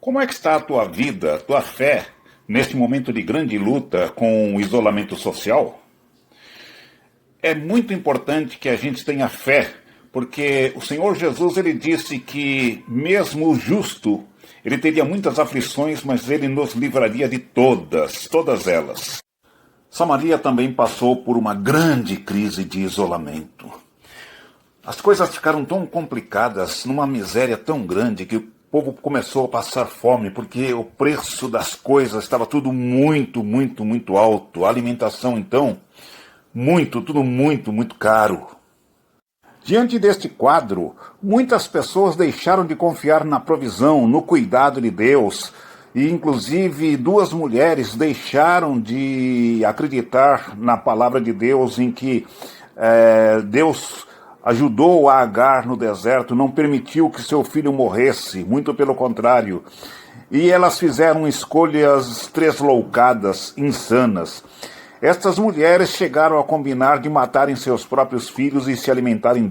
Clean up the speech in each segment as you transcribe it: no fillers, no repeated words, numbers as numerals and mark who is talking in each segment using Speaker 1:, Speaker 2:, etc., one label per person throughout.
Speaker 1: Como é que está a tua vida, a tua fé, neste momento de grande luta com o isolamento social? É muito importante que a gente tenha fé, porque o Senhor Jesus ele disse que mesmo o justo, ele teria muitas aflições, mas ele nos livraria de todas elas. Samaria também passou por uma grande crise de isolamento. As coisas ficaram tão complicadas, numa miséria tão grande, que o povo começou a passar fome, porque o preço das coisas estava tudo muito alto. A alimentação, então, tudo muito caro. Diante deste quadro, muitas pessoas deixaram de confiar na provisão, no cuidado de Deus, e inclusive 2 mulheres deixaram de acreditar na palavra de Deus, em que Deus ajudou a Agar no deserto, não permitiu que seu filho morresse, muito pelo contrário. E elas fizeram escolhas tresloucadas, insanas. Estas mulheres chegaram a combinar de matarem seus próprios filhos e se alimentarem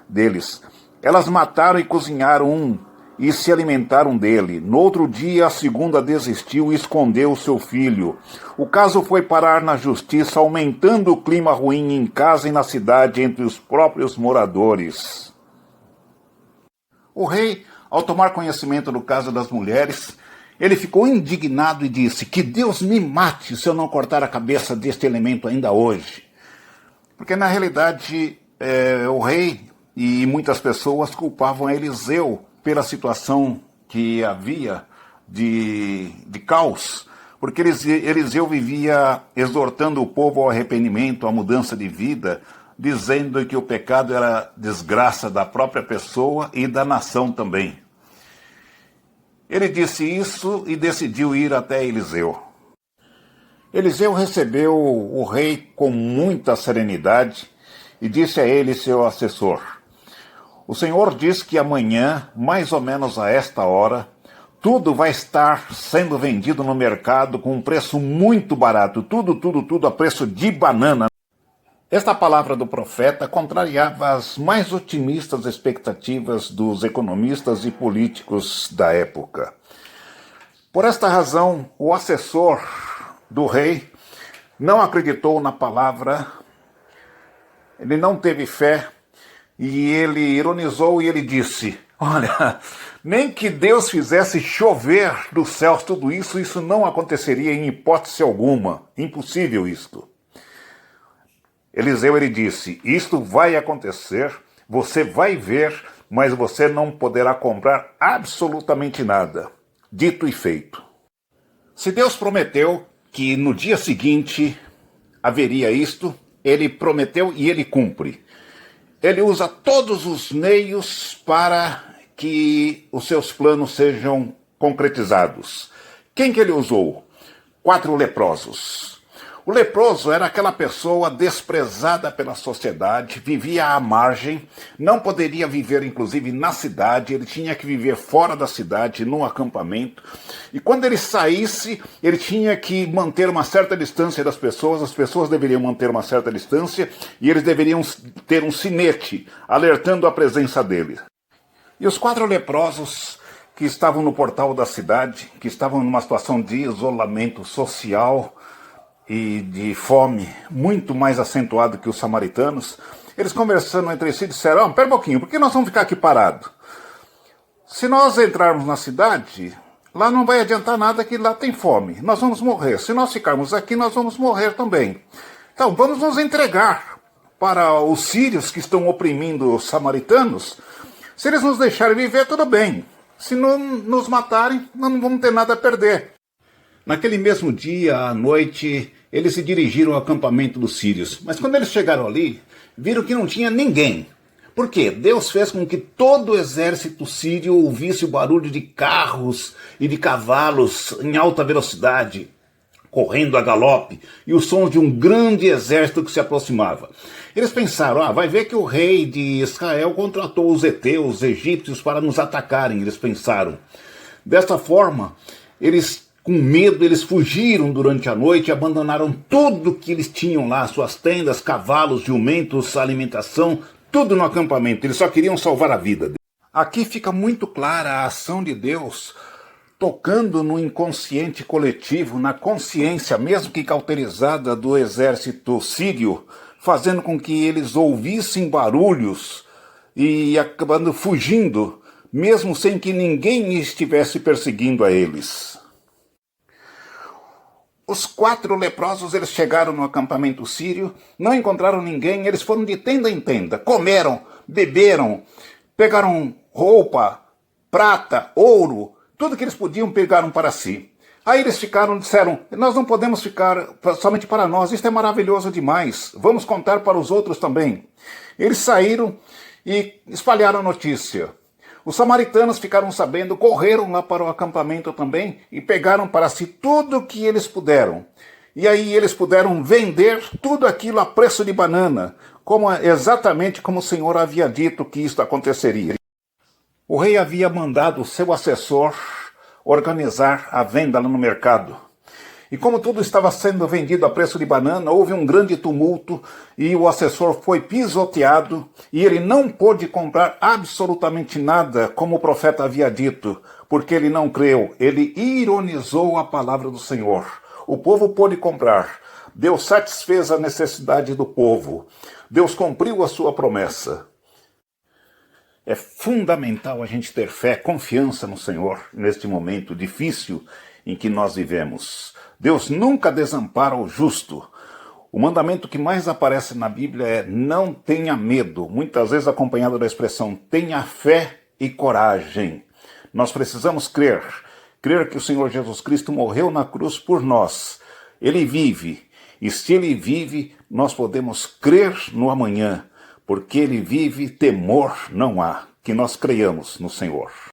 Speaker 1: deles. Elas mataram e cozinharam um e se alimentaram dele. No outro dia, a segunda desistiu e escondeu o seu filho. O caso foi parar na justiça, aumentando o clima ruim em casa e na cidade entre os próprios moradores. O rei, ao tomar conhecimento do caso das mulheres, ele ficou indignado e disse: que Deus me mate se eu não cortar a cabeça deste elemento ainda hoje. Porque na realidade o rei e muitas pessoas culpavam Eliseu pela situação que havia de caos, porque Eliseu vivia exortando o povo ao arrependimento, à mudança de vida, dizendo que o pecado era desgraça da própria pessoa e da nação também. Ele disse isso e decidiu ir até Eliseu. Eliseu recebeu o rei com muita serenidade e disse a ele, seu assessor: o Senhor diz que amanhã, mais ou menos a esta hora, tudo vai estar sendo vendido no mercado com um preço muito barato, tudo a preço de banana. Esta palavra do profeta contrariava as mais otimistas expectativas dos economistas e políticos da época. Por esta razão, o assessor do rei não acreditou na palavra, ele não teve fé, e ele ironizou e ele disse: olha, nem que Deus fizesse chover dos céus tudo isso, isso não aconteceria em hipótese alguma. Impossível isto. Eliseu ele disse: isto vai acontecer, você vai ver, mas você não poderá comprar absolutamente nada. Dito e feito. Se Deus prometeu que no dia seguinte haveria isto, ele prometeu e ele cumpre. Ele usa todos os meios para que os seus planos sejam concretizados. Quem que ele usou? 4 leprosos. O leproso era aquela pessoa desprezada pela sociedade, vivia à margem, não poderia viver inclusive na cidade, ele tinha que viver fora da cidade, num acampamento. E quando ele saísse, ele tinha que manter uma certa distância das pessoas, as pessoas deveriam manter uma certa distância, e eles deveriam ter um sinete alertando a presença dele. E os 4 leprosos que estavam no portal da cidade, que estavam numa situação de isolamento social e de fome muito mais acentuado que os samaritanos, eles conversando entre si disseram: pera um pouquinho, por que nós vamos ficar aqui parados? Se nós entrarmos na cidade, lá não vai adiantar nada, que lá tem fome, nós vamos morrer. Se nós ficarmos aqui, nós vamos morrer também. Então vamos nos entregar para os sírios que estão oprimindo os samaritanos. Se eles nos deixarem viver, tudo bem. Se não nos matarem, nós não vamos ter nada a perder. Naquele mesmo dia, à noite, eles se dirigiram ao acampamento dos sírios. Mas quando eles chegaram ali, viram que não tinha ninguém. Por quê? Deus fez com que todo o exército sírio ouvisse o barulho de carros e de cavalos em alta velocidade, correndo a galope, e os sons de um grande exército que se aproximava. Eles pensaram: vai ver que o rei de Israel contratou os heteus, os egípcios, para nos atacarem, eles pensaram. Desta forma, com medo, eles fugiram durante a noite e abandonaram tudo que eles tinham lá, suas tendas, cavalos, jumentos, alimentação, tudo no acampamento. Eles só queriam salvar a vida. Aqui fica muito clara a ação de Deus tocando no inconsciente coletivo, na consciência, mesmo que cauterizada, do exército sírio, fazendo com que eles ouvissem barulhos e acabando fugindo, mesmo sem que ninguém estivesse perseguindo a eles. Os 4 leprosos, eles chegaram no acampamento sírio, não encontraram ninguém, eles foram de tenda em tenda, comeram, beberam, pegaram roupa, prata, ouro, tudo que eles podiam pegaram para si. Aí eles disseram, nós não podemos ficar somente para nós, isto é maravilhoso demais, vamos contar para os outros também. Eles saíram e espalharam a notícia. Os samaritanos ficaram sabendo, correram lá para o acampamento também e pegaram para si tudo o que eles puderam. E aí eles puderam vender tudo aquilo a preço de banana, exatamente como o Senhor havia dito que isto aconteceria. O rei havia mandado o seu assessor organizar a venda lá no mercado. E como tudo estava sendo vendido a preço de banana, houve um grande tumulto e o assessor foi pisoteado e ele não pôde comprar absolutamente nada como o profeta havia dito, porque ele não creu, ele ironizou a palavra do Senhor. O povo pôde comprar, Deus satisfez a necessidade do povo, Deus cumpriu a sua promessa. É fundamental a gente ter fé, confiança no Senhor neste momento difícil em que nós vivemos. Deus nunca desampara o justo. O mandamento que mais aparece na Bíblia é não tenha medo, muitas vezes acompanhado da expressão tenha fé e coragem. Nós precisamos crer que o Senhor Jesus Cristo morreu na cruz por nós. Ele vive, e se Ele vive, nós podemos crer no amanhã, porque Ele vive, temor não há. Que nós creiamos no Senhor.